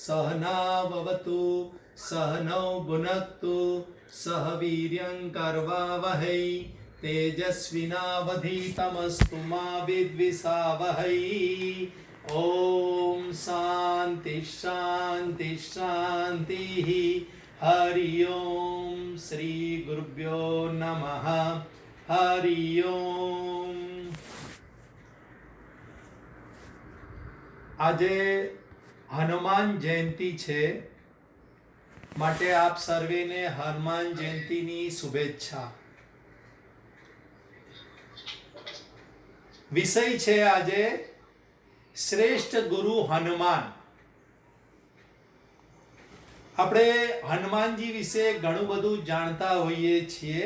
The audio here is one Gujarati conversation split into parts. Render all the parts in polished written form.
सहनाववतु सहनौ भुनक्तु सह वीर्यं कर्वावहै तेजस्विनावधीतमस्तु मा विद्विषावहै। ओम शांति शांति शांति। हरि ओम श्री गुरुभ्यो नमः। हरि ओम। આજે હનુમાન જયંતિ છે, માટે આપ સર્વેને હનુમાન જયંતિની શુભેચ્છા। વિષય છે આજે શ્રેષ્ઠ ગુરુ હનુમાન। આપણે હનુમાનજી વિશે ઘણું બધું જાણતા હોઈએ છીએ,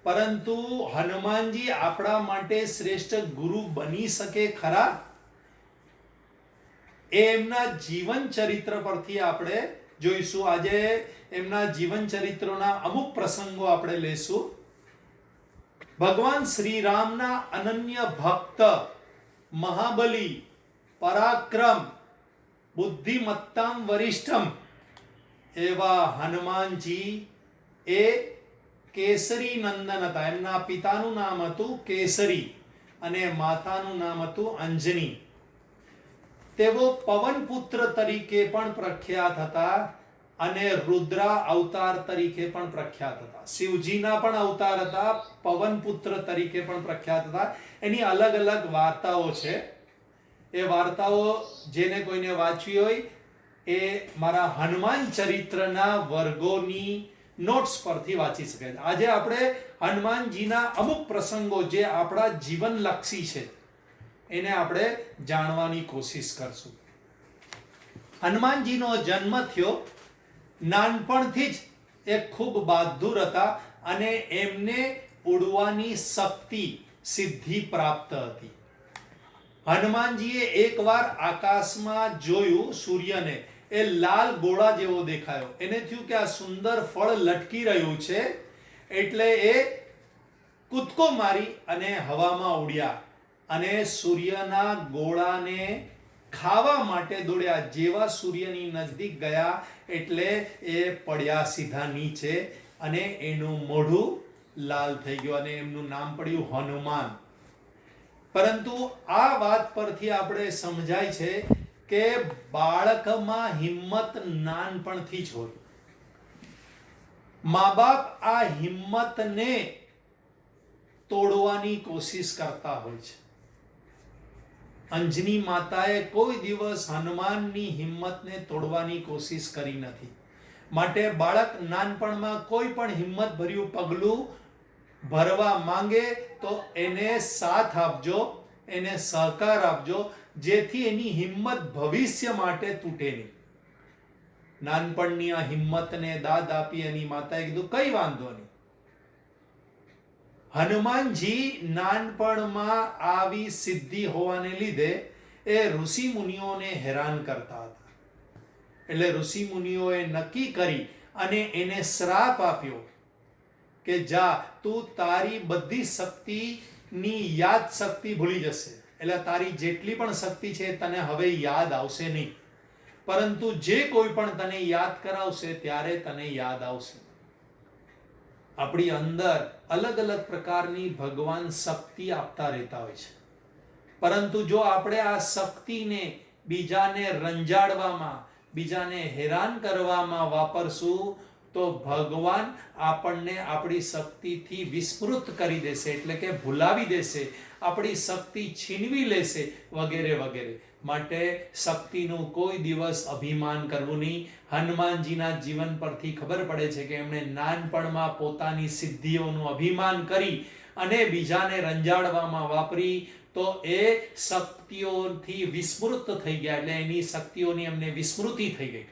પરંતુ હનુમાનજી આપણા માટે શ્રેષ્ઠ ગુરુ બની શકે ખરા? એમના જીવન ચરિત્ર પરથી આપણે જોઈશું। આજે એમના જીવન ચરિત્રોના અમુક પ્રસંગો આપણે લેશું। ભગવાન શ્રી રામના અનન્ય ભક્ત, મહાબલી, પરાક્રમ, બુદ્ધિમત્તામ વરિષ્ઠમ એવા હનુમાનજી એ કેસરી નંદન હતા। એમના પિતાનું નામ હતું કેસરી અને માતાનું નામ હતું અંજની। તેઓ પવનપુત્ર તરીકે પણ પ્રખ્યાત હતા અને રુદ્રા અવતાર તરીકે પણ પ્રખ્યાત હતા। શિવજીના પણ અવતાર હતા, પવનપુત્ર તરીકે પણ પ્રખ્યાત હતા। એની અલગ અલગ વાર્તાઓ છે। એ વાર્તાઓ જેને કોઈને વાંચવી હોય એ મારા હનુમાન ચરિત્રના વર્ગોની નોટ્સ પરથી વાંચી શકે છે। આજે આપણે હનુમાનજીના અમુક પ્રસંગો જે આપણા જીવનલક્ષી છે એને આપણે જાણવાની કોશિશ કરશું। હનુમાનજીનો જન્મ થયો, નાનપણથી જ એ ખૂબ બહાદુર હતા અને એમને ઉડવાની શક્તિ, સિદ્ધિ પ્રાપ્ત હતી। હનુમાનજીએ એકવાર આકાશમાં જોયું સૂર્યને, એ લાલ ગોળા જેવો દેખાયો। એને થયું કે આ સુંદર ફળ લટકી રહ્યું છે, એટલે એ કૂદકો મારી અને હવામાં ઉડ્યા અને સૂર્યના ગોળાને ખાવા માટે દોડ્યા। જેવા સૂર્યની નજદીક ગયા એટલે એ પડ્યા સીધા નીચે અને એનું મોઢું લાલ થઈ ગયું અને એમનું નામ પડ્યું હનુમાન। પરંતુ આ વાત પરથી આપણે સમજાય છે કે બાળકમાં હિંમત નાનપણથી જ હોય। મા બાપ આ હિંમતને તોડવાની કોશિશ કરતા હોય છે। અંજની માતાએ કોઈ દિવસ હનુમાનની હિંમતને તોડવાની કોશિશ કરી નથી। માટે બાળક નાનપણમાં કોઈ પણ હિંમત ભર્યું પગલું ભરવા માંગે તો એને સાથ આપજો, એને સહકાર આપજો, જેથી એની હિંમત ભવિષ્ય માટે તૂટે નહીં। નાનપણની આ હિંમતને દાદ આપી એની માતાએ કીધું કઈ વાંધો નહીં। હનુમાનજી નાનપણમાં આવી સિદ્ધિ હોવાને લીધે એ ઋષિ મુનિઓને હેરાન કરતા હતા। એટલે ઋષિ મુનિઓએ નક્કી કરી અને એને શ્રાપ આપ્યો કે જા, તું તારી બધી શક્તિની યાદ શક્તિ ભૂલી જશે। એટલે તારી જેટલી પણ શક્તિ છે તને હવે યાદ આવશે નહીં, પરંતુ જે કોઈ પણ તને યાદ કરાવશે ત્યારે તને યાદ આવશે। આપણી અંદર અલગ અલગ પ્રકારની ભગવાન શક્તિ આપતા રહેતા હોય છે, પરંતુ જો આપણે આ શક્તિને બીજાને રંજાડવામાં, બીજાને હેરાન કરવામાં વાપરશું તો ભગવાન આપણને આપણી શક્તિથી વિસ્મૃત કરી દેશે, એટલે કે ભૂલાવી દેશે, આપણી શક્તિ છીનવી લેશે વગેરે વગેરે। માટે શક્તિનું કોઈ દિવસ અભિમાન કરવું નહીં। હનુમાનજીના જીવન પરથી ખબર પડે છે કે એમણે નાનપણમાં પોતાની સિદ્ધિઓનું અભિમાન કરી અને બીજાને રંજાડવામાં વાપરી તો એ શક્તિઓથી વિસ્મૃત થઈ ગયા, એટલે એની શક્તિઓની એમને વિસ્મૃતિ થઈ ગઈ।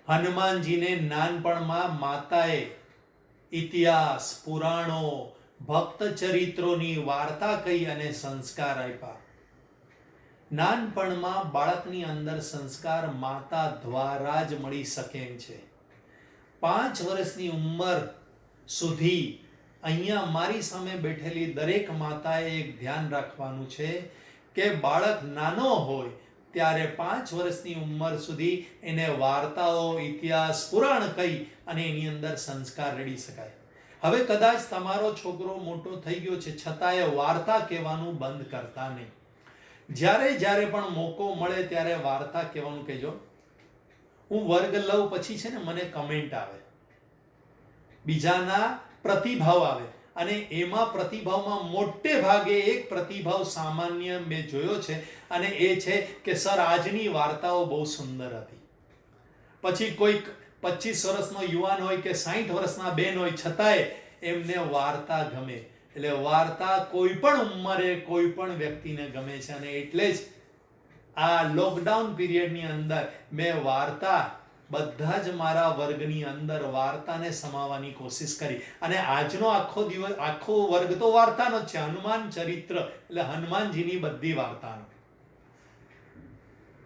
હનુમાનજીને નાનપણમાં માતાએ ઇતિહાસ, પુરાણો, ભક્ત ચરિત્રોની વાર્તા કહી અને સંસ્કાર આપ્યા। નાનપણમાં બાળકની અંદર સંસ્કાર માતા દ્વારા જ મળી શકે એમ છે। 5 વર્ષની ઉંમર સુધી અહીંયા મારી સામે બેઠેલી દરેક માતાએ એક ધ્યાન રાખવાનું છે કે બાળક નાનો હોય ત્યારે 5 વર્ષની ઉંમર સુધી એને વાર્તાઓ, ઇતિહાસ, પુરાણ કહી અને એની અંદર સંસ્કાર રેડી શકાય. હવે કદાચ તમારો છોકરો મોટો થઈ ગયો છે, છતાંય વાર્તા કહેવાનું બંધ કરતા નહીં. જ્યારે પણ મોકો મળે ત્યારે વાર્તા કહેવાનું કહેજો. હું વર્ગ લઉં પછી છે ને મને કમેન્ટ આવે, બીજાના પ્રતિભાવ આવે, અને એમાં પ્રતિભાવમાં મોટે ભાગે એક પ્રતિભાવ સામાન્ય મેં જોયો છે, અને એ છે કે સર આજની વાર્તાઓ બહુ સુંદર હતી. પછી કોઈક 25 વર્ષનો યુવાન હોય કે 60 વર્ષના બેન હોય, છતાંય એમને વાર્તા ગમે. એટલે વાર્તા કોઈ પણ ઉંમરે કોઈ પણ વ્યક્તિને ગમે છે, અને એટલે જ આ લોકડાઉન પીરિયડની અંદર મેં વાર્તા બધા જ મારા વર્ગની અંદર વાર્તાને સમાવવાની કોશિશ કરી. અને આજનો આખો દિવસ, આખો વર્ગ તો વાર્તાનો જ છે. હનુમાન ચરિત્ર એટલે હનુમાનજીની બધી વાર્તાનો.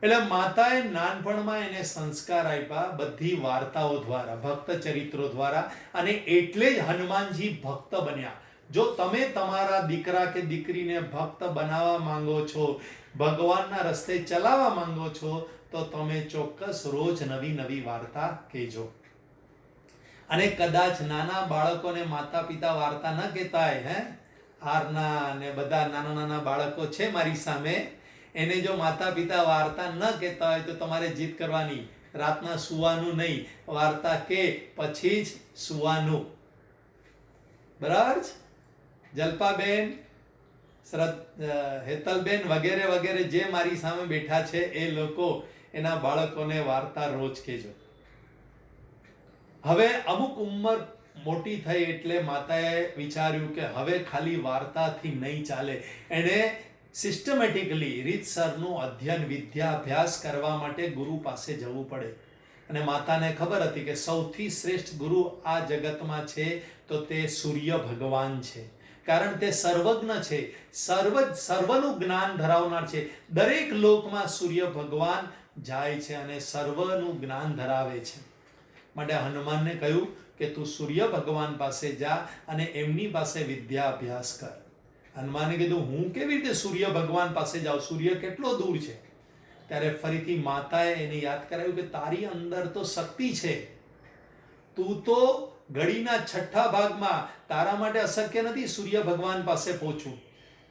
એટલે માતાએ નાનપણમાં એને સંસ્કાર આપ્યા બધી વાર્તાઓ દ્વારા, ભક્ત ચરિત્રો દ્વારા, અને એટલે જ હનુમાનજી ભક્ત બન્યા. જો તમે તમારા દીકરા કે દીકરીને ભક્ત બનાવવા માંગો છો, ભગવાનના રસ્તે ચલાવવા માંગો છો, તો તમે ચોક્કસ રોજ નવી નવી વાર્તા કહેજો. અને કદાચ નાના બાળકોને માતા પિતા વાર્તા ન કહેતા હોય, આરના ને બધા નાના નાના બાળકો છે મારી સામે, એને જો માતા પિતા વાર્તા ન કહેતા હોય તો તમારે જીદ કરવાની, રાતના સુવાનું નહીં, વાર્તા કે પછી જ સુવાનું. બરાબર છે? જલ્પાબેન, હેતલબેન વગેરે વગેરે જે મારી સામે બેઠા છે એ લોકો એના બાળકોને વાર્તા રોજ કહેજો. હવે અમુક ઉંમર મોટી થઈ એટલે માતાએ વિચાર્યું કે હવે ખાલી વાર્તાથી નહીં ચાલે. એણે સિસ્ટમેટિકલી રીતસરનું અધ્યયન, વિદ્યાભ્યાસ કરવા માટે ગુરુ પાસે જવું પડે. અને માતાને ખબર હતી કે સૌથી શ્રેષ્ઠ ગુરુ આ જગતમાં છે તો તે સૂર્ય ભગવાન છે. કારણ તે સર્વજ્ઞ છે, સર્વનું જ્ઞાન ધરાવનાર છે. દરેક લોકમાં સૂર્ય ભગવાન જાય છે અને સર્વનું જ્ઞાન ધરાવે છે. માટે હનુમાનને કહ્યું કે તું સૂર્ય ભગવાન પાસે જા અને એમની પાસે વિદ્યા અભ્યાસ કર. હનુમાને કીધું હું કેવી રીતે સૂર્ય ભગવાન પાસે જાઉં, સૂર્ય કેટલો દૂર છે? ત્યારે ફરીથી માતાએ એને યાદ કરાવ્યું કે તારી અંદર તો શક્તિ છે, તું તો ઘડીના 6 ભાગમાં, તારા માટે અશક્ય નથી સૂર્ય ભગવાન પાસે પહોંચવું.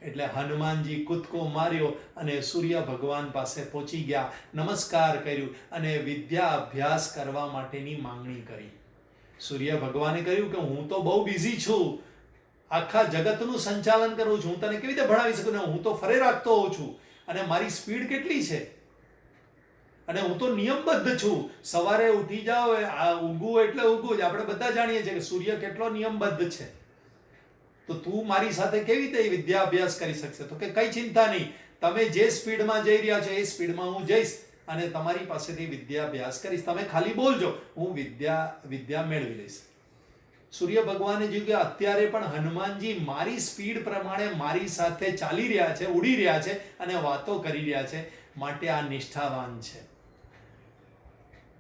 એટલે હનુમાનજી કૂદકો માર્યો અને સૂર્ય ભગવાન પાસે પહોંચી ગયા, નમસ્કાર કર્યું અને વિદ્યા અભ્યાસ કરવા માટેની માંગણી કરી. સૂર્ય ભગવાને કહ્યું કે હું તો બહુ બિઝી છું, આખા જગતનું સંચાલન કરું છું, હું તને કેવી રીતે ભણાવી શકું? હું તો ફરે રાખતો હોઉં છું, અને મારી સ્પીડ કેટલી છે, અને હું તો નિયમબદ્ધ છું. સવારે ઉઠી જાઓ, ઊંઘવું એટલે ઊંઘવું જ. આપણે બધા જાણીએ છીએ કે સૂર્ય કેટલો નિયમબદ્ધ છે. તો તું મારી સાથે કેવી રીતે વિદ્યા અભ્યાસ કરી શકશે? તો કે કઈ ચિંતા નહીં, તમે જે સ્પીડમાં જઈ રહ્યા છો એ સ્પીડમાં હું જઈશ અને તમારી પાસેથી વિદ્યા અભ્યાસ કરીશ. તમે ખાલી બોલજો, હું વિદ્યા મેળવી લઈશ. સૂર્ય ભગવાને જોયું કે અત્યારે પણ હનુમાનજી મારી સ્પીડ પ્રમાણે મારી સાથે ચાલી રહ્યા છે, ઉડી રહ્યા છે અને વાતો કરી રહ્યા છે, માટે આ નિષ્ઠાવાન છે.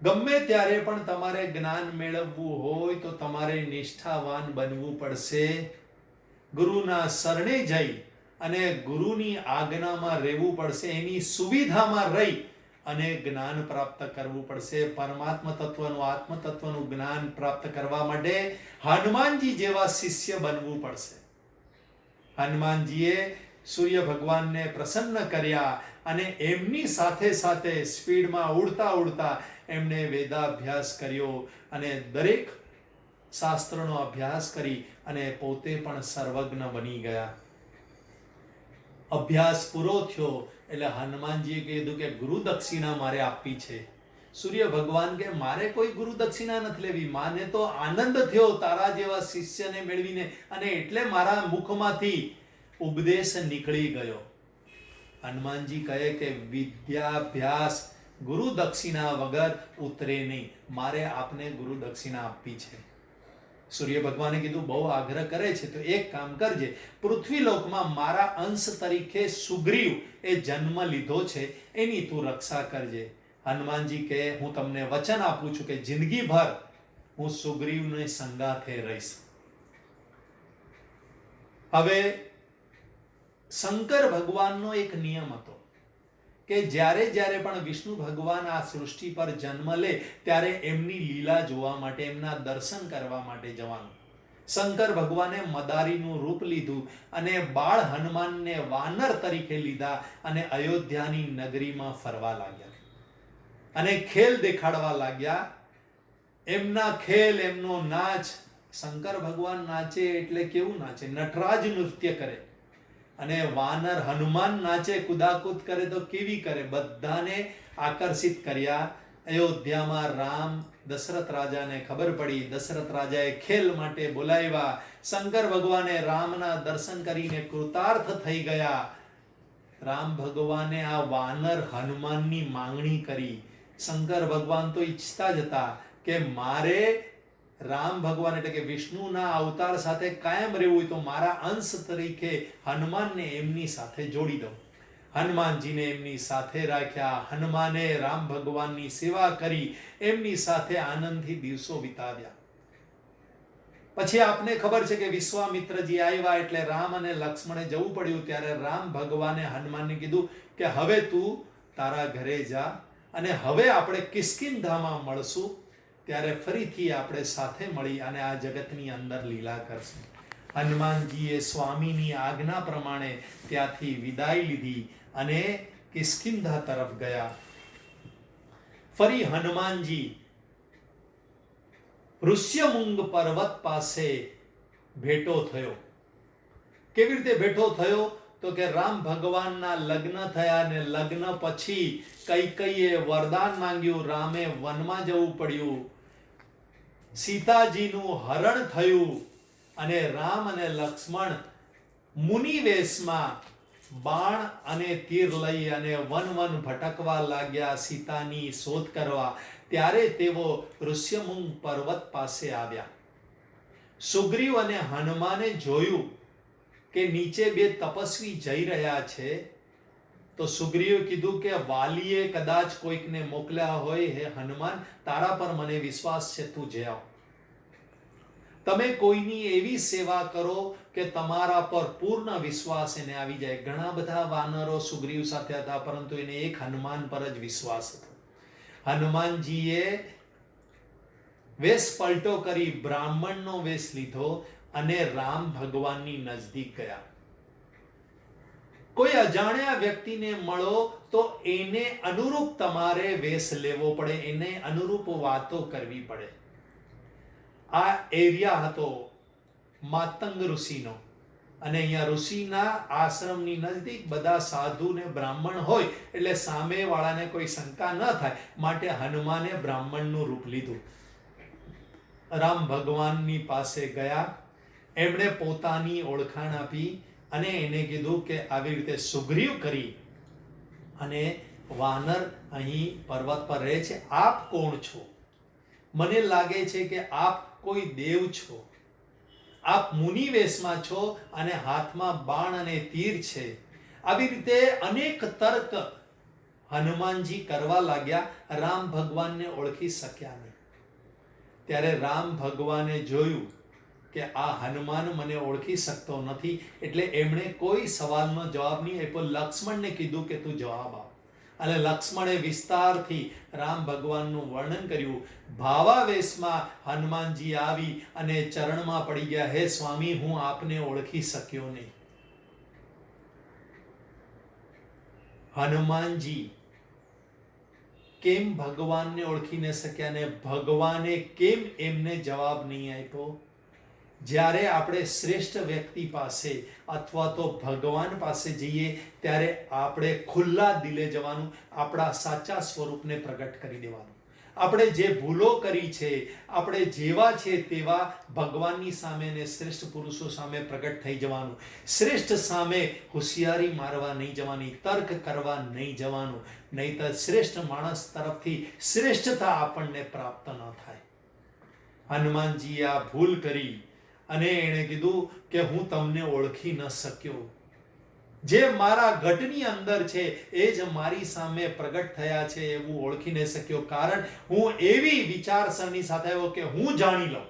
ગમે ત્યારે પણ તમારે જ્ઞાન મેળવવું હોય તો તમારે નિષ્ઠાવાન બનવું પડશે. ગુરુના શરણે જઈ અને ગુરુની આજ્ઞામાં રહેવું પડશે, એની સુવિધામાં રહી અને જ્ઞાન પ્રાપ્ત કરવું પડશે. પરમાત્મા તત્વનું, આત્મ તત્વનું જ્ઞાન પ્રાપ્ત કરવા માટે હનુમાનજી જેવા શિષ્ય બનવું પડશે. હનુમાનજીએ સૂર્ય ભગવાનને પ્રસન્ન કર્યા અને એમની સાથે સાથે સ્પીડમાં ઉડતા ઉડતા એમણે વેદાભ્યાસ કર્યો અને દરેક શાસ્ત્રનો અભ્યાસ કરી અને પોતે પણ સર્વજ્ઞ બની ગયા. અભ્યાસ પૂરો થયો એટલે હનુમાનજીએ કીધું કે ગુરુ દક્ષિણા મારે આપવી છે. સૂર્ય ભગવાન કે મારે કોઈ ગુરુ દક્ષિણા નથી લેવી, માને તો આનંદ થયો તારા જેવા શિષ્યને મેળવીને, અને એટલે મારા મુખમાંથી ઉપદેશ નીકળી ગયો. હનુમાનજી કહે કે વિદ્યાભ્યાસ ગુરુ દક્ષિણા વગર ઉતરે નહીં, મારે આપને ગુરુ દક્ષિણા આપવી છે. સૂર્ય ભગવાને કીધું બહુ આગ્રહ કરે છે તો એક કામ કરજે, પૃથ્વીલોકમાં મારા અંશ તરીકે સુગ્રીવ એ જન્મ લીધો છે, એની તું રક્ષા કરજે. હનુમાનજી કહે હું તમને વચન આપું છું કે જિંદગીભર હું સુગ્રીવને સંગાથે રહીશ. હવે શંકર ભગવાનનો એક નિયમ હતો કે જ્યારે જ્યારે પણ વિષ્ણુ ભગવાન આ સૃષ્ટિ પર જન્મ લે ત્યારે એમની લીલા જોવા માટે, એમના દર્શન કરવા માટે જવાનું. શંકર ભગવાને મદારીનું રૂપ લીધું અને બાળ હનુમાનને વાનર તરીકે લીધા અને અયોધ્યાની નગરીમાં ફરવા લાગ્યા અને ખેલ દેખાડવા લાગ્યા. એમના ખેલ, એમનો નાચ, શંકર ભગવાન નાચે એટલે કેવું નાચે? નટરાજ નૃત્ય કરે. અને વાનર હનુમાન નાચે, કુદાકૂદ કરે તો કેવી કરે? બધાને આકર્ષિત કર્યા. અયોધ્યામાં રામ, દશરથ રાજાને ખબર પડી. દશરથ રાજાએ ખેલ માટે બોલાવ્યા. શંકર ભગવાને રામના દર્શન કરીને કૃતાર્થ થઈ ગયા. રામ ભગવાને આ વાનર હનુમાનની માંગણી કરી. શંકર ભગવાન તો ઈચ્છતા જ હતા કે મારે રામ ભગવાન એટલે કે વિષ્ણુના અવતાર સાથે કાયમ રહેવું હોય તો મારા અંશ તરીકે હનુમાનને એમની સાથે જોડી દઉં. હનુમાનજીને એમની સાથે રાખ્યા. હનુમાને રામ ભગવાનની સેવા કરી, એમની સાથે આનંદથી દિવસો વિતાવ્યા. પછી આપને ખબર છે કે વિશ્વામિત્રજી આવ્યા એટલે રામ અને લક્ષ્મણે જવું પડ્યું. ત્યારે રામ ભગવાને હનુમાનને કીધું કે હવે તું તારા ઘરે જા અને હવે આપણે કિષ્કિંધામાં મળશું. ત્યારે ફરીથી આપણે સાથે મળી અને આ જગતની અંદર લીલા કરશું. હનુમાનજીએ સ્વામીની આજ્ઞા પ્રમાણે ત્યાંથી વિદાય લીધી અને કિષ્કિંધા તરફ ગયા. ફરી હનુમાનજી ઋષ્યમુંગ પર્વત પાસે ભેટો થયો. કેવી રીતે ભેટો થયો? તો કે રામ ભગવાનના લગ્ન થયા અને લગ્ન પછી કૈકેયીએ વરદાન માંગ્યું. રામે વનમાં જવું પડ્યું. સીતાજીનું હરણ થયું અને રામ અને લક્ષ્મણ મુનિ વેશમાં બાણ અને તીર લઈ અને વન ભટકવા લાગ્યા સીતાની શોધ કરવા. ત્યારે તેઓ ઋષ્યમુંગ પર્વત પાસે આવ્યા. સુગ્રીવ અને હનુમાને જોયું કે નીચે બે તપસ્વી જઈ રહ્યા છે. તો સુગ્રીવે કીધું કે વાલીએ કદાચ કોઈકને મોકલ્યા હોય, હે હનુમાન તારા પર મને વિશ્વાસ છે, તું જઈ આવ. તમે કોઈની એવી સેવા કરો કે તમારા પર પૂર્ણ વિશ્વાસ એને આવી જાય. ઘણા બધા વાનરો સુગ્રીવ સાથે હતા પરંતુ એને એક હનુમાન પર જ વિશ્વાસ હતો. હનુમાનજીએ વેશ પલટો કરી બ્રાહ્મણનો વેશ લીધો અને રામ ભગવાનની નજદીક ગયા. કોઈ અજાણ્યા વ્યક્તિને મળો તો એને અનુરૂપ તમારે વેશ લેવો પડે, એને અનુરૂપ વાતો કરવી પડે. આ એરિયા હતો માતંગ ઋષિનો અને અહીંયા ઋષિના આશ્રમની નજદીક બધા સાધુ ને બ્રાહ્મણ હોય એટલે સામે વાળાને કોઈ શંકા ન થાય માટે હનુમાને બ્રાહ્મણનું રૂપ લીધું. રામ ભગવાનની પાસે ગયા. એમણે પોતાની ઓળખાણ આપી અને એને કીધું કે આવી રીતે સુગ્રીવ કરી અને વાનર અહીં પર્વત પર રહે છે. આપ કોણ છો? મને લાગે છે કે આપ કોઈ દેવ છો. આપ મુનિ વેશમાં છો અને હાથમાં બાણ અને તીર છે. આવી રીતે અનેક તર્ક હનુમાનજી કરવા લાગ્યા. રામ ભગવાનને ઓળખી શક્યા નહીં. ત્યારે રામ ભગવાને જોયું કે આ હનુમાન મને ઓળખી શકતો નથી એટલે એમણે કોઈ સવાલનો જવાબ નહીં આપ્યો. લક્ષ્મણને કીધું કે તું જવાબ આપ. અને લક્ષ્મણે વિસ્તારથી રામ ભગવાનનું વર્ણન કર્યું. ભાવાવેશમાં હનુમાનજી આવી અને ચરણમાં પડી ગયા. હે સ્વામી, હું આપને ઓળખી શક્યો નહીં. હનુમાનજી કેમ ભગવાનને ઓળખી ન શક્યા ને ભગવાને કેમ એમને જવાબ નહીં આપ્યો? જ્યારે આપણે શ્રેષ્ઠ વ્યક્તિ પાસે અથવા તો ભગવાન પાસે જઈએ ત્યારે આપણે ખુલ્લા દિલે જવાનું, આપણા સાચા સ્વરૂપને પ્રગટ કરી દેવાનું. આપણે જે ભૂલો કરી છે, આપણે જેવા છે તેવા ભગવાનની સામે ને શ્રેષ્ઠ પુરુષો સામે પ્રગટ થઈ જવાનું. શ્રેષ્ઠ સામે હોશિયારી મારવા નહીં જવાની, તર્ક કરવા નહીં જવાનું, નહીંતર શ્રેષ્ઠ માણસ તરફથી શ્રેષ્ઠતા આપણને પ્રાપ્ત ન થાય. હનુમાનજીએ આ ભૂલ કરી અને એણે કીધું કે હું તમને ઓળખી ન શક્યો. જે મારા ઘટની અંદર છે એ જ મારી સામે પ્રગટ થયા છે એવું ઓળખી ન શક્યો. કારણ હું એવી વિચારસરણી સાથે આવ્યો કે હું જાણી લઉં.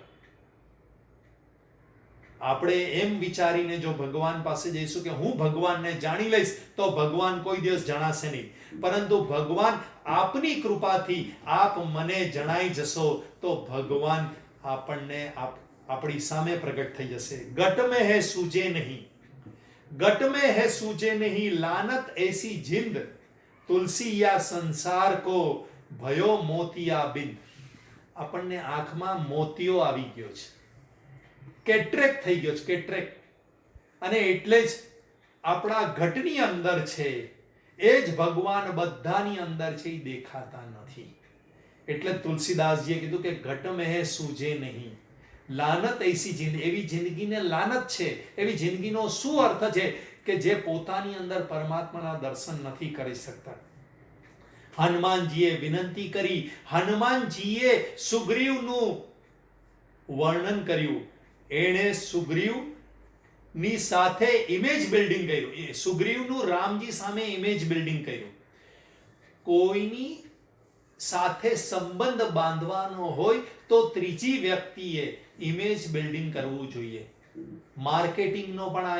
આપણે એમ વિચારીને જો ભગવાન પાસે જઈશું કે હું ભગવાનને જાણી લઈશ તો ભગવાન કોઈ દિવસ જણાશે નહીં. પરંતુ ભગવાન આપની કૃપાથી આપ મને જણાઈ જશો તો ભગવાન આપણને આપણી સામે પ્રગટ થઈ જશે. ગટ में है सूझे नहीं, गट में है सूझे नहीं, लानत ऐसी जिंद, तुलसी या संसार को भयो મોતિયા બિંદ. આપણને આંખમાં મોતિયો આવી ગયો છે, કેટ્રેક થઈ ગયો છે, કેટ્રેક. અને એટલે જ આપણા ઘટની અંદર છે એ જ ભગવાન બધાની અંદર છે, એ દેખાતા નથી. એટલે તુલસીદાસજીએ કીધું કે ઘટ મેં સૂજે નહીં, લાનત એસી જિંદગી, એવી જિંદગીને લાનત છે. એવી જિંદગીનો શું અર્થ છે કે જે પોતાની અંદર પરમાત્માના દર્શન નથી કરી શકતા. હનુમાનજીએ વિનંતી કરી, હનુમાનજીએ સુગ્રીવનું વર્ણન કર્યું. એણે સુગ્રીવ ની સાથે ઇમેજ બિલ્ડિંગ કર્યું. સુગ્રીવનું રામજી સામે ઇમેજ બિલ્ડિંગ કર્યું. કોઈની સાથે સંબંધ બાંધવાનો હોય તો ત્રીજી વ્યક્તિએ ઇમેજ બિલ્ડિંગ કરવું જોઈએ. માર્કેટિંગનો પણ આ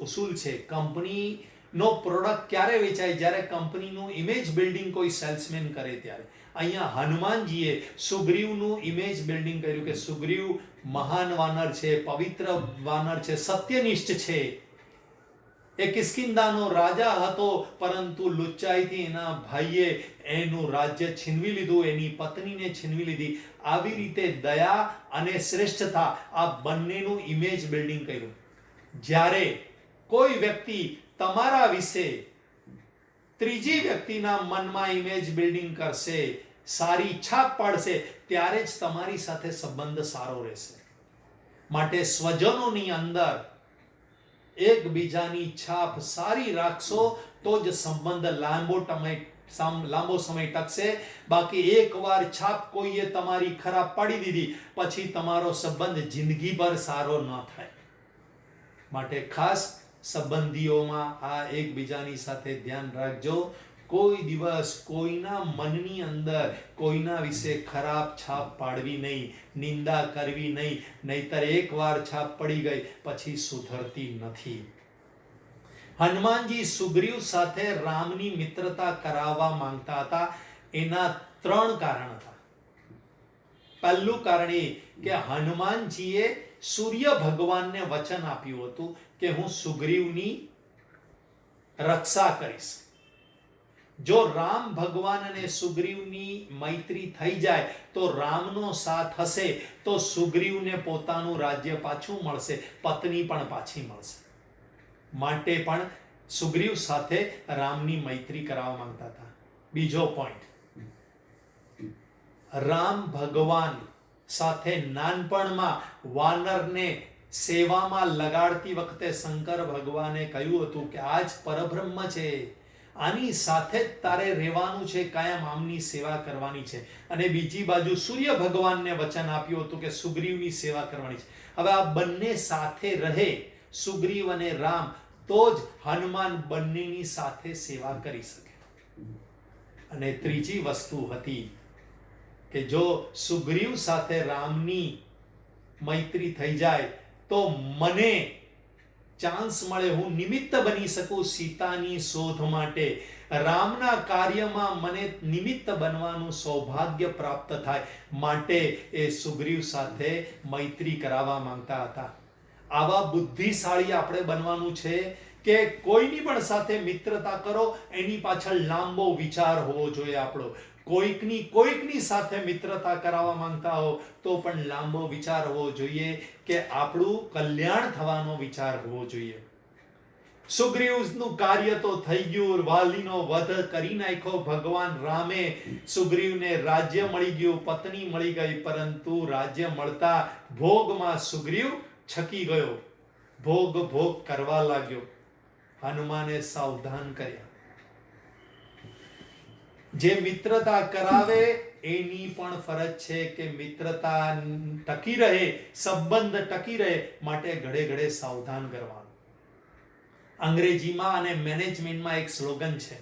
ઉસૂલ છે. કંપનીનો પ્રોડક્ટ ક્યારે વેચાય? જ્યારે કંપનીનું ઇમેજ બિલ્ડિંગ કોઈ સેલ્સમેન કરે ત્યારે. અહીંયા હનુમાનજીએ સુગ્રીવનું ઇમેજ બિલ્ડિંગ કર્યું કે સુગ્રીવ મહાન વાનર છે, પવિત્ર વાનર છે, સત્યનિષ્ઠ છે. એ કિષ્કિંધાનો રાજા હતો, પરંતુ લુચ્ચાઈથી એના ભાઈએ એનું રાજ્ય છીનવી લીધું, એની પત્નીને છીનવી લીધી. આવી રીતે દયા અને શ્રેષ્ઠતા આ બંનેનું ઇમેજ બિલ્ડિંગ કર્યું. જ્યારે કોઈ વ્યક્તિ તમારા વિશે ત્રીજી વ્યક્તિના મનમાં ઇમેજ બિલ્ડિંગ કરશે, સારી છાપ પાડશે, ત્યારે જ તમારી સાથે સંબંધ સારો રહેશે. માટે સ્વજનોની અંદર એકબીજાની છાપ સારી રાખશો તો જ સંબંધ લાંબો સમય ટકશે. બાકી એકવાર છાપ કોઈએ તમારી ખરાબ પાડી દીધી પછી તમારો સંબંધ જિંદગીભર સારો ન થાય. માટે ખાસ સંબંધીઓમાં આ એકબીજાની સાથે ધ્યાન રાખજો. કોઈ દિવસ કોઈના મનની અંદર કોઈના વિશે ખરાબ છાપ પાડવી નહીં, નિંદા કરવી નહીં, નહીતર એકવાર છાપ પડી ગઈ પછી સુધરતી નથી. હનુમાનજી સુગ્રીવ સાથે રામની મિત્રતા કરાવવા માંગતા હતા. એના 3 કારણ હતા. પહેલું કારણ એ કે હનુમાનજીએ સૂર્ય ભગવાનને વચન આપ્યું હતું કે હું સુગ્રીવની રક્ષા કરીશ. જો રામ ભગવાન અને સુગ્રીવની મૈત્રી થઈ જાય તો રામનો સાથ હશે તો સુગ્રીવને પોતાનું રાજ્ય પાછું મળશે, પત્ની પણ પાછી મળશે. માટે પણ સુગ્રીવ સાથે રામની મૈત્રી કરાવવા માંગતા હતા. બીજો પોઈન્ટ, રામ ભગવાન સાથે નાનપણમાં વાનરને સેવામાં લગાડતી વખતે શંકર ભગવાને કહ્યું હતું કે આ જ પરબ્રહ્મ છે, આની સાથે જ તારે રહેવાનું છે, કાયમ આમની સેવા કરવાની છે. અને બીજી બાજુ સૂર્ય ભગવાનને વચન આપ્યું હતું કે સુગ્રીવની સેવા કરવાની છે. હવે આ બંને સાથે રહે, સુગ્રીવ અને રામ, તો જ હનુમાન બંનેની સાથે સેવા કરી શકે. અને ત્રીજી વસ્તુ હતી કે જો સુગ્રીવ સાથે રામની મૈત્રી થઈ જાય તો મને ચાન્સ મળે, હું નિમિત્ત બની શકું સીતાની શોધ માટે. રામના કાર્યમાં મને નિમિત્ત બનવાનું સૌભાગ્ય પ્રાપ્ત થાય. માટે એ સુગ્રીવ સાથે મૈત્રી કરાવવા માંગતા હતા. આવા બુદ્ધિશાળી આપણે બનવાનું છે કે કોઈની પણ સાથે મિત્રતા કરો એની પાછળ લાંબો વિચાર હોવો જોઈએ આપણો. કોઈકની સાથે મિત્રતા કરાવવા માંગતા હો તો પણ લાંબો વિચાર હોવો જોઈએ કે આપણું કલ્યાણ થવાનો વિચાર હોવો જોઈએ. સુગ્રીવનું કાર્ય તો થઈ ગયું, વાલીનો વધ કરી નાખ્યો ભગવાન રામે, સુગ્રીવને રાજ્ય મળી ગયું, પત્ની મળી ગઈ, પરંતુ રાજ્ય મળતા ભોગમાં સુગ્રીવ છકી ગયો, ભોગ કરવા લાગ્યો. હનુમાને સાવધાન કર્યા. જે મિત્રતા કરાવે એની પણ ફરજ છે કે મિત્રતા ટકી રહે, સંબંધ ટકી રહે, માટે ઘડે ઘડે સાવધાન કરવાનું. અંગ્રેજીમાં અને મેનેજમેન્ટમાં એક સ્લોગન છે,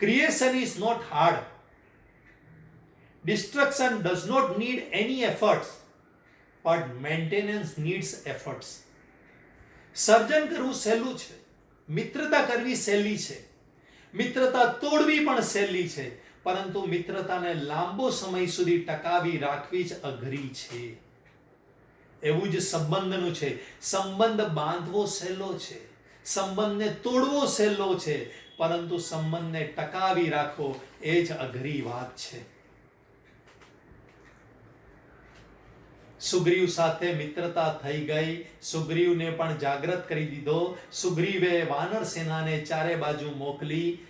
creation is not hard, destruction does not need any efforts, but maintenance needs efforts. સર્જન કરવું સહેલું છે, મિત્રતા કરવી સહેલી છે, મિત્રતા તોડવી પણ સહેલી છે, પરંતુ મિત્રતાને લાંબો સમય સુધી ટકાવી રાખવી જ અઘરી છે. એવું જ સંબંધનું છે. સંબંધ બાંધવો સહેલો છે, સંબંધને તોડવો સહેલો છે, પરંતુ સંબંધને ટકાવી રાખવો એ જ અઘરી વાત છે. સુગ્રીવ સાથે મિત્રતા થઈ ગઈ. સુગ્રીવને પણ જાગૃત કરી દીધો. સુગ્રીવે વાનર સેનાને ચારે બાજુ મોકલી,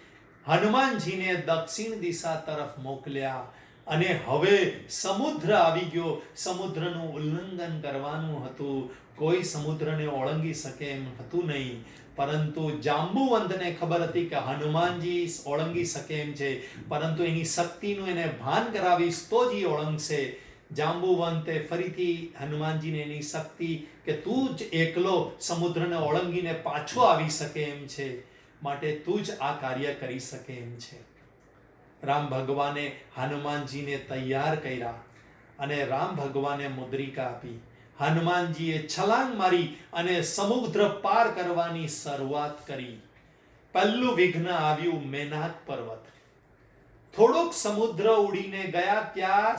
હનુમાનજીને દક્ષિણ દિશા તરફ મોકલ્યા, અને હવે સમુદ્ર આવી ગયો. સમુદ્રનું ઉલ્લંઘન કરવાનું હતું. કોઈ સમુદ્રને ઓળંગી શકે એમ હતું નહીં, પરંતુ જાંબુવંતને ખબર હતી કે હનુમાનજી ઓળંગી શકે એમ છે, પરંતુ એની શક્તિનું એને ભાન કરાવીશ તો જ એ ઓળંગશે. જાંબુવંતે ફરીથી હનુમાનજીને એની શક્તિ કે તું જ એકલો સમુદ્રને ઓળંગીને પાછો આવી શકે એમ છે, માટે તું જ આ કાર્ય કરી શકે એમ છે. રામ ભગવાને હનુમાનજીને તૈયાર કર્યા અને રામ ભગવાને મુદ્રિકા આપી. હનુમાનજીએ છલાંગ મારી અને સમુદ્ર પાર કરવાની શરૂઆત કરી. પહેલું વિઘ્ન આવ્યું મેનાક પર્વત. થોડોક સમુદ્ર ઉડીને ગયા ત્યાં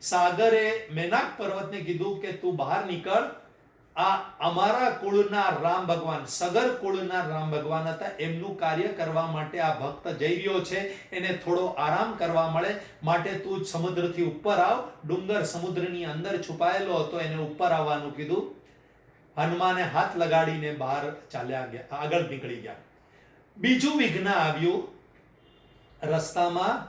સાગરે મેનાક પર્વતને કીધું કે તું બહાર નીકળ. આ અમારા કુળના રામ ભગવાન, સગર કુળના રામ ભગવાન હતા, એમનું કાર્ય કરવા માટે આ ભક્ત જઈ રહ્યો છે, એને થોડો આરામ કરવા મળે, માટે તું સમુદ્રથી ઉપર આવ. ડુંગર સમુદ્રની અંદર છુપાયેલો હતો, એને ઉપર આવવાનું કીધું. હનુમાને હાથ લગાડીને બહાર ચાલ્યા ગયા, આગળ નીકળી ગયા. બીજું વિઘ્ન આવ્યું રસ્તામાં,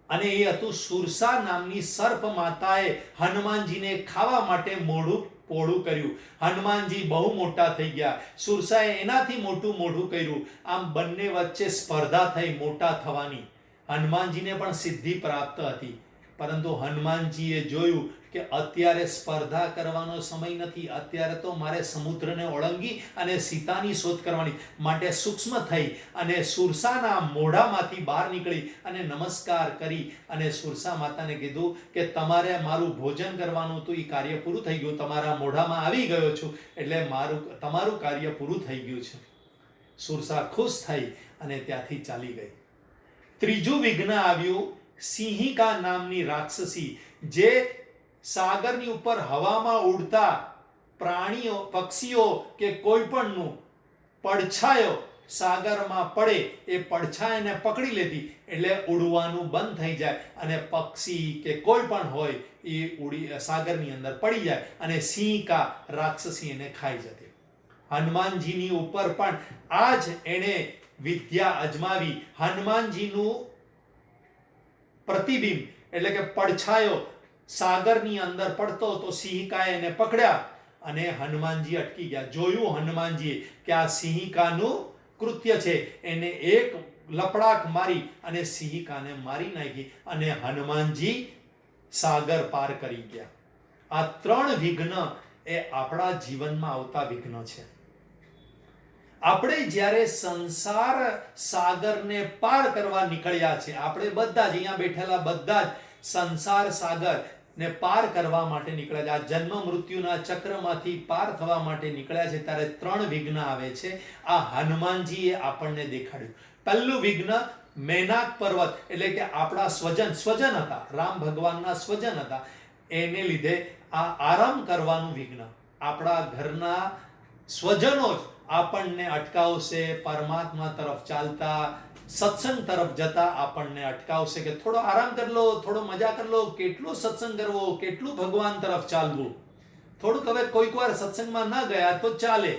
અને એ હતું સુરસા નામની સર્પ માતાએ હનુમાનજીને ખાવા માટે મોઢું પોળું કર્યું. હનુમાનજી બહુ મોટા થઈ ગયા, સુરસાએ એનાથી મોટું મોઢું કર્યું. આમ બંને વચ્ચે સ્પર્ધા થઈ મોટા થવાની. હનુમાનજીને પણ સિદ્ધિ પ્રાપ્ત હતી, પરંતુ હનુમાનજીએ જોયું કે અત્યારે સ્પર્ધા કરવાનો સમય નથી, અત્યારે તો મારે સમુદ્રને ઓળંગી અને સીતાની શોધ કરવાની, માટે સૂક્ષ્મ થઈ અને સુરસાના મોઢામાંથી બહાર નીકળી અને નમસ્કાર કરી અને સુરસા માતાને કીધું કે તમારે મારું ભોજન કરવાનું હતું, એ કાર્ય પૂરું થઈ ગયું, તમારા મોઢામાં આવી ગયો છું, એટલે તમારું કાર્ય પૂરું થઈ ગયું છે. સુરસા ખુશ થઈ અને ત્યાંથી ચાલી ગઈ. ત્રીજું વિઘ્ન આવ્યું સિંહિકા નામની રાક્ષસી, જે સાગરની ઉપર હવામાં ઉડતા પ્રાણીઓ, પક્ષીઓ કે કોઈ પણનું પડછાયો સાગરમાં પડે, એ પડછાયાને પકડી લેતી, એટલે ઉડવાનું બંધ થઈ જાય અને પક્ષી કે કોઈ પણ હોય એ ઉડી સાગરની અંદર પડી જાય અને સિંહિકા રાક્ષસી એને ખાઈ જતી. હનુમાનજીની ઉપર પણ આ જ એણે વિદ્યા અજમાવી. હનુમાનજીનું પ્રતિબિંબ એટલે કે પડછાયો સાગરની અંદર પડતો તો સિંહિકાએ એને પકડ્યા અને હનુમાનજી અટકી ગયા. જોયું હનુમાનજીએ કે આ સિંહિકાનું કૃત્ય છે, એને એક લપડાક મારી અને સિંહિકાને મારી નાખી અને હનુમાનજી સાગર પાર કરી ગયા. આ 3 વિઘ્ન એ આપણા જીવનમાં આવતા વિઘ્નો છે. આપણે જ્યારે સંસાર સાગરને પાર કરવા નીકળ્યા છે, આપણે બધા જ અહીંયા બેઠેલા બધા જ સંસાર સાગર ને પાર કરવા માટે નીકળ્યા છે, આ જન્મ મૃત્યુના ચક્રમાંથી પાર થવા માટે નીકળ્યા છે, ત્યારે 3 વિઘ્ન આવે છે. આ હનુમાનજીએ આપણને દેખાડ્યું. પહેલું વિઘ્ન મેનાક પર્વત, એટલે કે આપણા સ્વજન હતા, રામ ભગવાનના સ્વજન હતા, એને લીધે આ આરામ કરવાનું વિઘ્ન. આપણા ઘરના સ્વજનો જ આપણને અટકાવશે, પરમાત્મા તરફ ચાલતા, સત્સંગ તરફ જતા આપણને અટકાવશે કે થોડો આરામ કરી લો, થોડો મજા કરી લો, કેટલો સત્સંગ કરવો, કેટલું ભગવાન તરફ ચાલવું, થોડુંક હવે કોઈક વાર સત્સંગમાં ના ગયા તો ચાલે.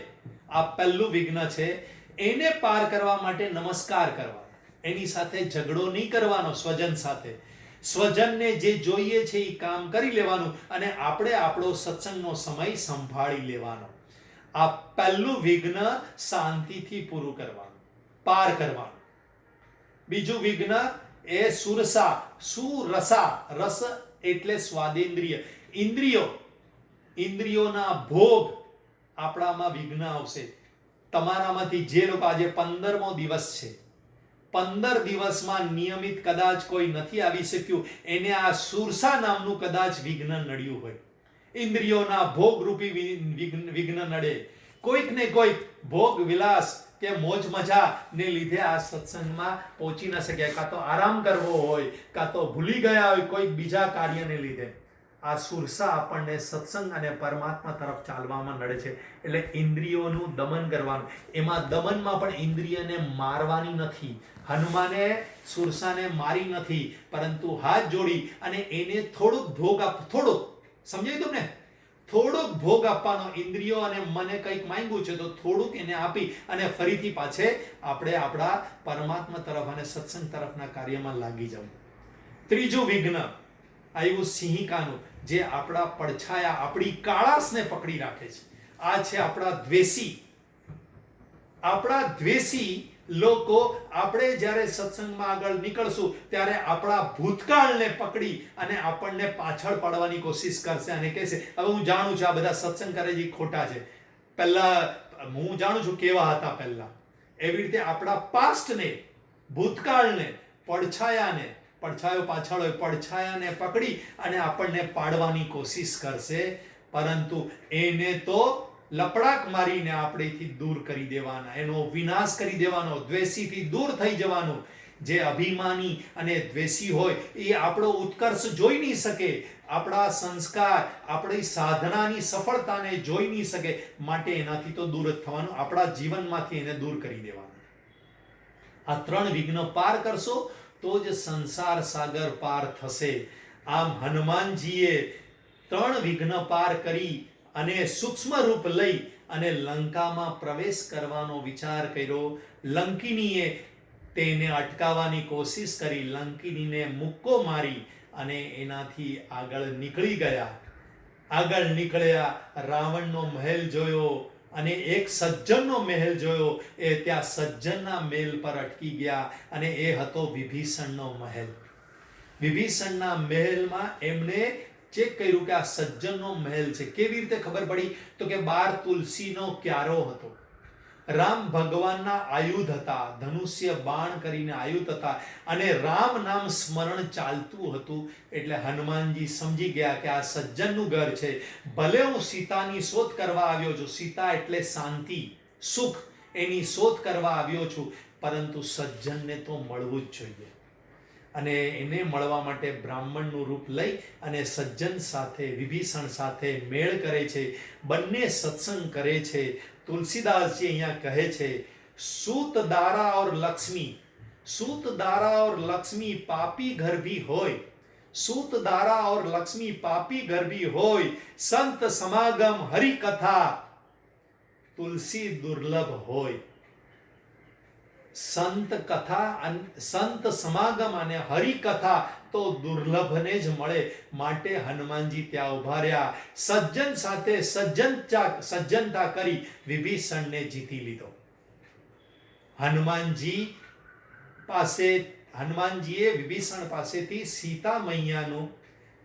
આ પહેલું વિઘ્ન છે. એને પાર કરવા માટે નમસ્કાર કરવા, એની સાથે ઝઘડો નહીં કરવાનો, સ્વજન સાથે. સ્વજનને જે જોઈએ છે એ કામ કરી લેવાનું અને આપણે આપણો સત્સંગનો સમય સંભાળી લેવાનો. આ પહેલું વિઘ્ન શાંતિથી પૂરું કરવાનું, પાર કરવાનું. બીજું વિઘ્ન એ સુરસા, સુરસા, રસ એટલે સ્વાદેન્દ્રિય, ઇન્દ્રિયોના ભોગ આપણામાં વિઘ્ન આવશે. તમારામાંથી જે લોકો આજે 15મો દિવસ છે, 15 દિવસમાં નિયમિત કદાચ કોઈ નથી આવી શક્યું, એને આ સુરસા નામનું કદાચ વિઘ્ન નડ્યું હોય. ઇન્દ્રિયોના ભોગ રૂપી વિઘ્ન નડે. કોઈક ને કોઈક ભોગ વિલાસ કે મોજ મજા ને લીધે આ સત્સંગમાં પહોંચી ન શક્યા, કાં તો આરામ કરવો હોય, કાં તો ભૂલી ગયા હોય કોઈ બીજા કાર્યને લીધે, આ સુરસા આપણને સત્સંગ અને પરમાત્મા તરફ ચાલવામાં નડે છે. એટલે ઇન્દ્રિયોનું દમન કરવાનું. એમાં દમનમાં પણ ઇન્દ્રિયને મારવાની નથી. હનુમાને સુરસાને મારી નથી, પરંતુ હાથ જોડી અને એને થોડુંક ભોગ થોડુંક, સમજાય તમને, થોડોક ભોગ આપવાનો. ઇન્દ્રિયો અને મને કંઈક માંગ્યું છે તો થોડુંક એને આપી અને ફરીથી પાછે આપણે આપણા પરમાત્મા તરફ અને સત્સંગ તરફના કાર્યમાં લાગી જવું. ત્રીજું વિઘ્ન આવ્યું સિંહિકાનું, જે આપણા પડછાયા, આપણી કાળાશને પકડી રાખે છે. આ છે આપણા દ્વેષી. આપણા દ્વેષી લોકો, આપણે જ્યારે સત્સંગમાં આગળ નીકળશું ત્યારે આપણા ભૂતકાળને પકડી અને આપણને પાછળ પાડવાની કોશિશ કરશે અને કહેશે, હવે હું જાણું છું આ બધા સત્સંગ કરે છે ખોટા છે, પહેલા હું જાણું છું કેવા હતા પહેલા. એવી રીતે આપણા પાસ્ટને, ભૂતકાળને, પડછાયાને, પડછાયો પાછળ હોય, પડછાયાને પકડી અને આપણને પાડવાની કોશિશ કરશે, પરંતુ એને તો લપડાક મારીને આપણેથી દૂર કરી દેવાના, એનો વિનાશ કરી દેવાનો, દ્વેષીથી દૂર થઈ જવાનું. જે અભિમાની અને દ્વેષી હોય એ આપણો ઉત્કર્ષ જોઈ નહીં શકે, આપણા સંસ્કાર, આપણી સાધનાની સફળતાને જોઈ નહીં શકે, માટે એનાથી તો દૂર જ થવાનું, આપણા જીવનમાંથી એને દૂર કરી દેવાનું. આ 3 વિઘ્ન પાર કરશો તો જ સંસાર સાગર પાર થશે. આમ હનુમાનજીએ 3 વિઘ્ન પાર કરી અને સૂક્ષ્મ રૂપ લઈ અને લંકામાં પ્રવેશ કરવાનો વિચાર કર્યો. લંકિનીએ તેને અટકાવવાની કોશિશ કરી, લંકિનીને મુક્કો મારી અને એનાથી આગળ નીકળી ગયા. આગળ નીકળ્યા, રાવણનો મહેલ જોયો અને એક સજ્જનનો મહેલ જોયો. એ ત્યાં સજ્જનના મહેલ પર અટકી ગયા અને એ હતો વિભીષણનો મહેલ. વિભીષણના મહેલમાં એમણે ચેક કર્યું કે આ સજ્જનનો મહેલ છે. કેવી રીતે ખબર પડી? તો કે 12 તુલસીનો ક્યારો હતો. રામ ભગવાનના આયુધ હતા, ધનુષ્ય બાણ કરીને આયુધ હતા અને રામ નામ સ્મરણ ચાલતું હતું. એટલે હનુમાનજી સમજી ગયા કે આ સજ્જનનું ઘર છે. ભલે હું સીતાની શોધ કરવા આવ્યો છું, સીતા એટલે શાંતિ, સુખ, એની શોધ કરવા આવ્યો છું, પરંતુ સજ્જનને તો મળવું જ જોઈએ. અને એને મળવા માટે બ્રાહ્મણનું રૂપ લઈ અને સજ્જન સાથે, વિભીષણ સાથે મેળ કરે છે. બંને સત્સંગ કરે છે. તુલસીદાસજી અહીંયા કહે છે, સૂત દારા और લક્ષ્મી, सूत दारा और लक्ष्मी पापी घर भी होय, सूत दारा और लक्ष्मी पापी घर भी होय, संत समागम हरि कथा तुलसी दुर्लभ होय. સંત કથા, સંત સમાગમ અને હરિકથા તો દુર્લભને જ મળે. માટે હનુમાનજી ત્યાં ઉભા રહ્યા, સજ્જન સાથે સજ્જનતા કરી વિભીષણને જીતી લીધો. હનુમાનજીએ વિભીષણ પાસેથી સીતા મૈયાનો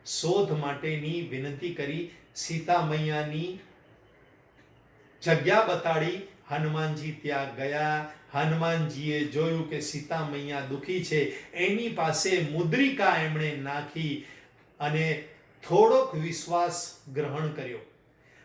શોધ માટેની વિનંતી કરી. સીતા મૈયાની જગ્યા બતાડી. હનુમાનજી ત્યાં ગયા. હનુમાનજીએ જોયું કે સીતા મૈયા દુખી છે. એની પાસે મુદ્રિકા એમણે નાખી અને થોડોક વિશ્વાસ ગ્રહણ કર્યો.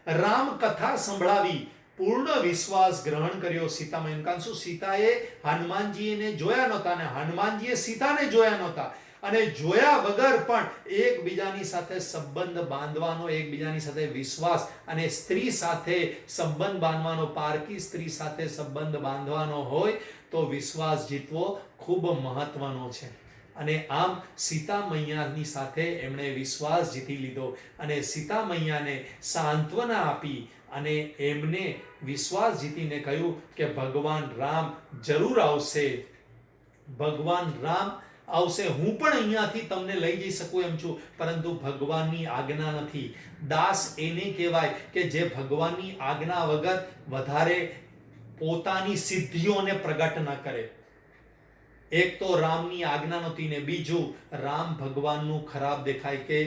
રામ કથા સંભળાવી, પૂર્ણ વિશ્વાસ ગ્રહણ કર્યો સીતા મૈયા. કારણ શું? સીતાએ હનુમાનજીને જોયા નહોતા અને હનુમાનજીએ સીતાને જોયા નહોતા. અને જોયા વગર પણ એકબીજાની સાથે સંબંધ બાંધવાનો, એકબીજાની સાથે વિશ્વાસ, અને સ્ત્રી સાથે સંબંધ બાંધવાનો, પારકી સ્ત્રી સાથે સંબંધ બાંધવાનો હોય તો વિશ્વાસ જીતવો ખૂબ મહત્વનો છે. અને આમ સીતા મૈયાની સાથે એમણે વિશ્વાસ જીતી લીધો અને સીતા મૈયાને સાંત્વના આપી અને એમને વિશ્વાસ જીતીને કહ્યું કે ભગવાન રામ જરૂર આવશે, ભગવાન રામ આવશે. હું પણ અહીંયાથી તમને લઈ જઈ શકું એમ છું, પરંતુ ભગવાનની આજ્ઞા નથી. દાસ એને કહેવાય કે જે ભગવાનની આજ્ઞા વગર વધારે પોતાની સિદ્ધિઓને પ્રગટ ન કરે. એક તો રામની આજ્ઞા નહોતી ને બીજું રામ ભગવાનનું ખરાબ દેખાય કે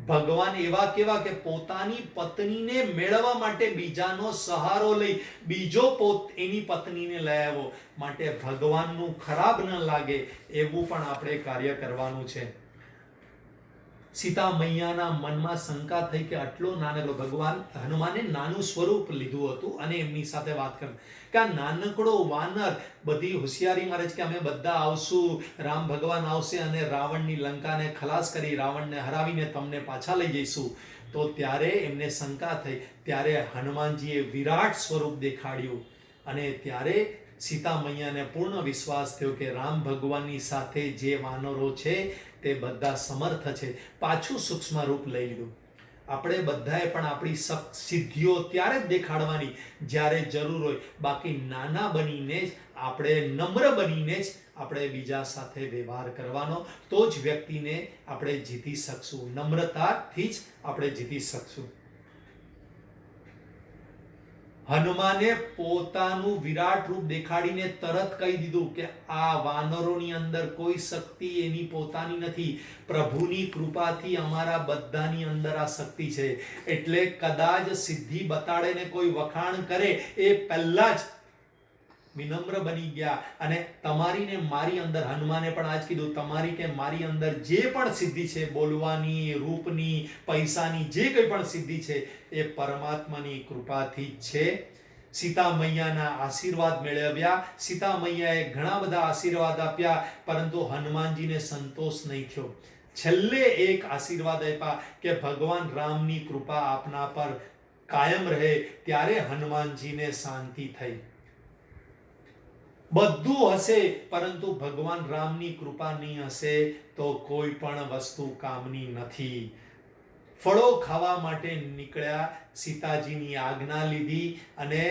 ભગવાન એવા કેવા કે પોતાની પત્નીને મેળવવા માટે બીજાનો સહારો લઈ બીજો એની પત્નીને લઈ આવ્યો. માટે ભગવાનનું ખરાબ ન લાગે એવું પણ આપણે કાર્ય કરવાનું છે. સીતા મૈયાના મનમાં શંકા થઈ કે આટલો નાનકડો, ભગવાન હનુમાને નાનું સ્વરૂપ લીધું હતું અને એમની સાથે વાત કરી કે આ નાનકડો વાનર બધી હોશિયારી મારે છે કે અમે બધા આવશું, રામ ભગવાન આવશે અને રાવણની લંકાને ખલાસ કરી રાવણને હરાવીને તમને પાછા લઈ જઈશું. તો ત્યારે એમને શંકા થઈ. ત્યારે હનુમાનજીએ વિરાટ સ્વરૂપ દેખાડ્યું અને ત્યારે સીતા મૈયાને પૂર્ણ વિશ્વાસ થયો કે રામ ભગવાનની સાથે જે વાનરો છે તે બધા સમર્થ છે. પાછું સૂક્ષ્મ રૂપ લઈ લીધું. આપણે બધાએ પણ આપણી સિદ્ધિઓ ત્યારે જ દેખાડવાની જ્યારે જરૂર હોય. બાકી નાના બનીને જ, આપણે નમ્ર બનીને જ આપણે બીજા સાથે વ્યવહાર કરવાનો. તો જ વ્યક્તિને આપણે જીતી શકશું. નમ્રતાથી જ આપણે જીતી શકશું. હનુમાને પોતાનું વિરાટ રૂપ દેખાડીને તરત કહી દીધું કે આ વાનરોની અંદર કોઈ શક્તિ એની પોતાની નથી, પ્રભુની કૃપાથી અમારા બધાની અંદર આ શક્તિ છે. એટલે કદાચ સિદ્ધિ બતાડે ને કોઈ વખાણ કરે એ પહેલા જ વિનમ્ર બની ગયા. અને તમારી ને મારી અંદર, હનુમાને પણ આજ કીધું, તમારી કે મારી અંદર જે પણ સિદ્ધિ છે, બોલવાની, રૂપની, પૈસાની, જે કંઈ પણ સિદ્ધિ છે એ પરમાત્માની કૃપાથી જ છે. સીતા મૈયાના આશીર્વાદ મેળવ્યા. સીતા મૈયાએ ઘણા બધા આશીર્વાદ આપ્યા, પરંતુ હનુમાનજીને સંતોષ નહીં થયો. છેલ્લે એક આશીર્વાદ આપ્યા કે ભગવાન રામની કૃપા આપના પર કાયમ રહે. ત્યારે હનુમાનજીને શાંતિ થઈ. બધું હશે પરંતુ ભગવાન રામની કૃપા નહીં હશે તો કોઈ પણ વસ્તુ કામની નથી. ફળો ખાવા માટે નીકળ્યા, સીતાજીની આજ્ઞા લીધી અને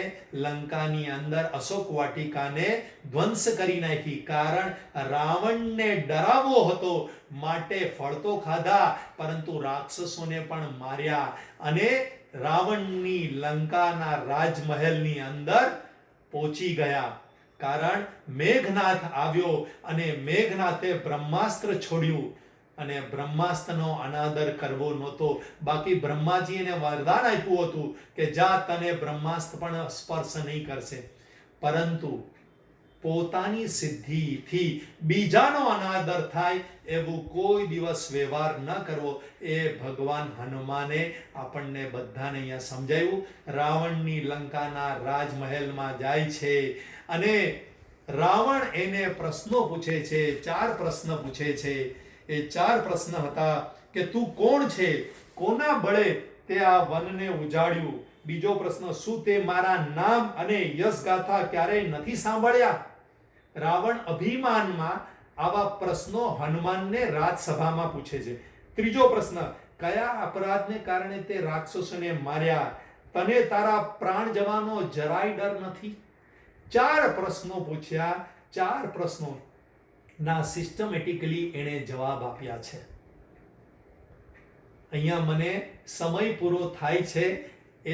લંકાની અંદર અશોક વાટિકાને ધ્વંસ કરી નાખી. કારણ રાવણને ડરાવવો હતો માટે ફળ તો ખાધા પરંતુ રાક્ષસોને પણ માર્યા અને રાવણની લંકાના રાજમહેલની અંદર પહોંચી ગયા. કારણ મેઘનાથ આવ્યો અને મેઘનાથે બ્રહ્માસ્ત્ર છોડ્યું અને બ્રહ્માસ્ત્રનો અનાદર કરવો નહોતો. બાકી બ્રહ્માજી એને વરદાન આપ્યું હતું કે જા, તને બ્રહ્માસ્ત્ર પણ સ્પર્શ નહીં કરશે. પરંતુ પોતાની સિદ્ધિથી બીજાનો અનાદર થાય એવું કોઈ દિવસ વ્યવહાર ન કરવો, એ ભગવાન હનુમાને આપણને બધાને અહીંયા સમજાવ્યું. રાવણની લંકાના રાજમહેલમાં જાય છે અને રાવણ એને પ્રશ્નો પૂછે છે. 4 પ્રશ્ન પૂછે છે. એ 4 પ્રશ્ન હતા કે તું કોણ છે, કોના બળે તે આ વનને ઉજાડ્યું. બીજો પ્રશ્ન, શું તે મારા નામ અને યશ ગાથા ક્યારેય નથી સાંભળ્યા. રાવણ અભિમાનમાં આવા પ્રશ્નો હનુમાનને રાજસભામાં પૂછે છે. ત્રીજો પ્રશ્ન, કયા અપરાધને કારણે તે રાક્ષસોને માર્યા, તને તારા પ્રાણ જવાનો જરાય ડર નથી. 4 પ્રશ્નો પૂછ્યા. 4 પ્રશ્નો ના સિસ્ટમેટિકલી એને જવાબ આપ્યા છે. અહીંયા મને સમય પૂરો થાય છે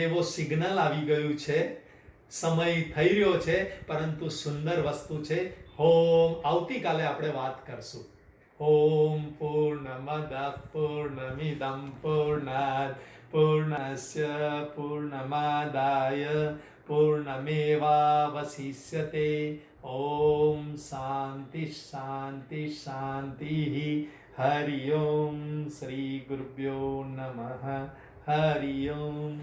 એવો સિગ્નલ આવી ગયું છે. સમય થઈ રહ્યો છે પરંતુ સુંદર વસ્તુ છે. આવતીકાલે આપણે વાત કરશું. ઓમ પૂર્ણમદ પૂર્ણમિદં પૂર્ણાત પૂર્ણસ્ય પૂર્ણમાદાય પૂર્ણમેવાવશિષ્યતે. ઓમ શાંતિ શાંતિ શાંતિ. હરિ ઓમ. શ્રી ગુરુભ્યો નમઃ. હરિ ઓમ.